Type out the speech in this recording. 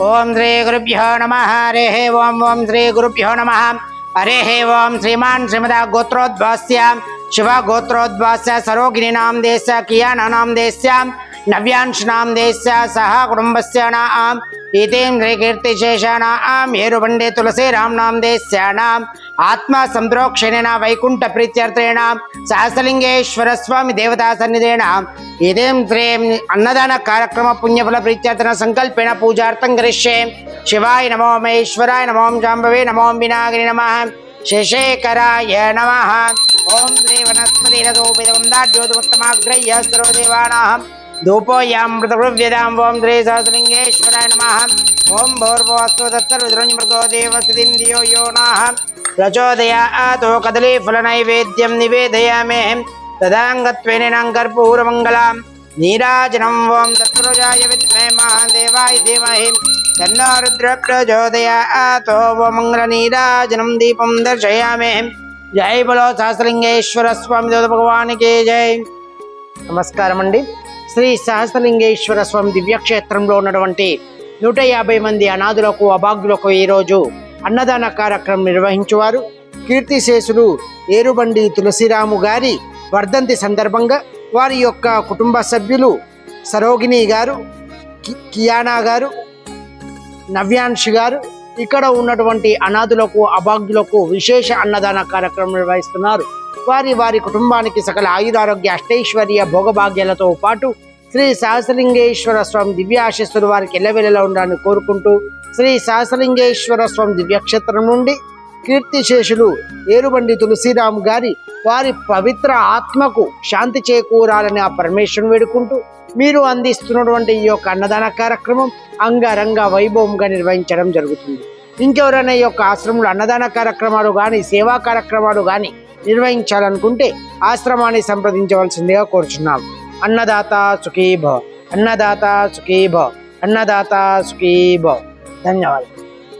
ఓం శ్రీ గురుభ్యో నమః. హరిః ఓం. ఓం శ్రీ గురుభ్యో నమః. హరిః ఓం. శ్రీమాన్ శ్రీమదా గోత్రోద్భవస్య శివ గోత్రోద్భవస్య సరోగిణీనాం దేశ కియానానాం దేశ నవ్యాంశనాం దేశ సహ కుటుంబస్య నాం ఏతేంద్ర కీర్తిశేషానాం ఏరుబండే తులసీరామ్నాం దేశ్యానాం ఆత్మ సంప్రోక్షణేన వైకుంఠ ప్రీత్యర్థేణ సహస్రలింగేశ్వర స్వామి దేవతా సన్నిధేన ఏదేం శ్రేం అన్నదాన కార్యక్రమ పుణ్యఫల ప్రీత్యర్థన సంకల్పేణ పూజార్థం కరిష్యే. శివాయ నమో మహేశ్వరాయ నమో జాంబవే నమో వినాగిని నమః శశేఖరాయ నమః. ఓం శ్రీ వనస్పతి రథోపితముందాడ్యోతుత్తమాగ్రహ్య సర్వదేవానాం ధూపోయామృతవ్యదాం. ఓం శ్రీ సహస్రలింగేశ్వరాయ నమః. ఓం భోర్భోస్వ తత్సర్వృద్రంజమృగో దేవస్తుతిం ధియో యో నః ప్రచోదయాతో కదలీఫలనైవేద్యం నివేదయామి. తదాంగత్వేన కర్పూరమంగళం నీరాజనం. ఓం తత్పురుషాయ విద్మహే మహాదేవాయ ధీమహి తన్నో రుద్ర ప్రచోదయాతో. ఓం మంగళ నీరాజనం దీపం దర్శయామి. జై బలో సహస్రలింగేశ్వర స్వామి దేవత భగవానికి జై. నమస్కారం అండి. శ్రీ సహస్రలింగేశ్వర స్వామి దివ్యక్షేత్రంలో ఉన్నటువంటి 150 మంది అనాథులకు అభాగ్యులకు ఈరోజు అన్నదాన కార్యక్రమం నిర్వహించువారు కీర్తిశేషులు ఏరుబండి తులసిరాము గారి వర్ధంతి సందర్భంగా వారి యొక్క కుటుంబ సభ్యులు సరోగిణి గారు, కియానా గారు, నవ్యాంశ్ గారు ఇక్కడ ఉన్నటువంటి అనాథులకు అభాగ్యులకు విశేష అన్నదాన కార్యక్రమం నిర్వహిస్తున్నారు. వారి కుటుంబానికి సకల ఆయురారోగ్య అష్టైశ్వర్య భోగభాగ్యాలతో పాటు శ్రీ సహస్రలింగేశ్వర స్వామి దివ్యాశిస్సులు వారికి ఎల్లవెల్లలో ఉండాలని కోరుకుంటూ శ్రీ సహస్రలింగేశ్వర స్వామి దివ్యక్షేత్రం నుండి కీర్తిశేషులు ఏరుబండి తులసిరాము గారి వారి పవిత్ర ఆత్మకు శాంతి చేకూరాలని ఆ పరమేశ్వరుని వేడుకుంటూ మీరు అందిస్తున్నటువంటి ఈ యొక్క అన్నదాన కార్యక్రమం అంగరంగ వైభవంగా నిర్వహించడం జరుగుతుంది. ఇంకెవరైనా ఈ యొక్క ఆశ్రమంలో అన్నదాన కార్యక్రమాలు కానీ సేవా కార్యక్రమాలు కానీ నిర్వహించాలనుకుంటే ఆశ్రమాన్ని సంప్రదించవలసిందిగా కోరుచున్నాం. అన్నదాత సుఖీ భవ, అన్నదాత సుఖీ భవ, అన్నదాత సుఖీ భవ. ధన్యవాదాలు.